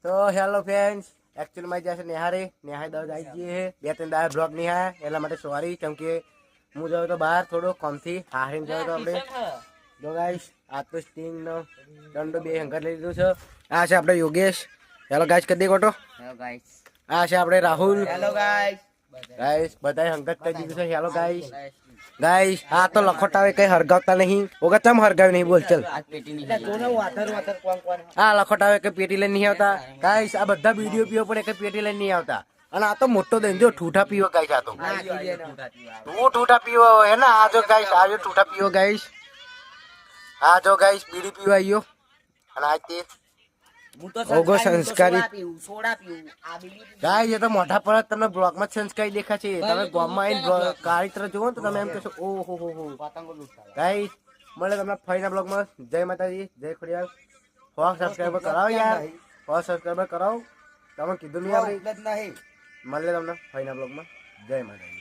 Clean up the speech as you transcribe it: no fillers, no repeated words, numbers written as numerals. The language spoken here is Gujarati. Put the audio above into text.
તો હેલો ફ્રેન્ડ્સ, एक्चुअली में जैसे निहारे दवा आई गई है 2-3 दाड़ा ब्लॉग नहीं है एला माटे सॉरी केम के હું જાવ તો બહાર થોડો કોમથી હારીને જાવ તો આપણે જો ગાઈસ આ તો સ્ટિંગ નો દંડો બે હંગર લઈ લીધું છે. આ છે આપણે યોગેશ. હેલો ગાઈસ કરી દે કોટો. Hello guys. આ છે આપણે રાહુલ. Hello guys. ગાઈસ બધાય હંગત કરી દીધું છે. Hello guys. ગાઈસ આ તો લખોટાવે કઈ હરગાવતા નહીં. ઓગા ચમ હરગાવ નહીં બોલ ચલ. આ લખોટાવે કઈ પેટી લઈને નહીં આવતા. ગાઈસ આ બધા વિડિયો પીવો પણ કઈ પેટી લઈને નહીં આવતા. અને આ તો મોટો દઈને જો ઠૂઠા પીવો ગાઈસ. આ તો તું ઠૂઠા પીવો હે ને. આ જો ગાઈસ આ જો ઠૂઠા પીવો ગાઈસ. આ જો ગાઈસ બીડી પીવા આવ્યો. અને આ તે ઓગો સંસ્કારી ગાઈસ. એ તો મોઢા પર તમને બ્લોગ માં સંસ્કારી દેખાશે. તમે ગામમાં આવીને કાળી તરફ જોવો તો તમે એમ કહેશો ઓહો હો હો. ગાઈસ મળે તમને ફરીના બ્લોગ માં. જય માતાજી, જય ખોડિયાર. 100 સબસ્ક્રાઇબર કરાવો યાર, 100 સબસ્ક્રાઇબર કરાવો. તમે કીધું નહીં આપણે મળે તમને ફરીના બ્લોગ માં. જય માતાજી.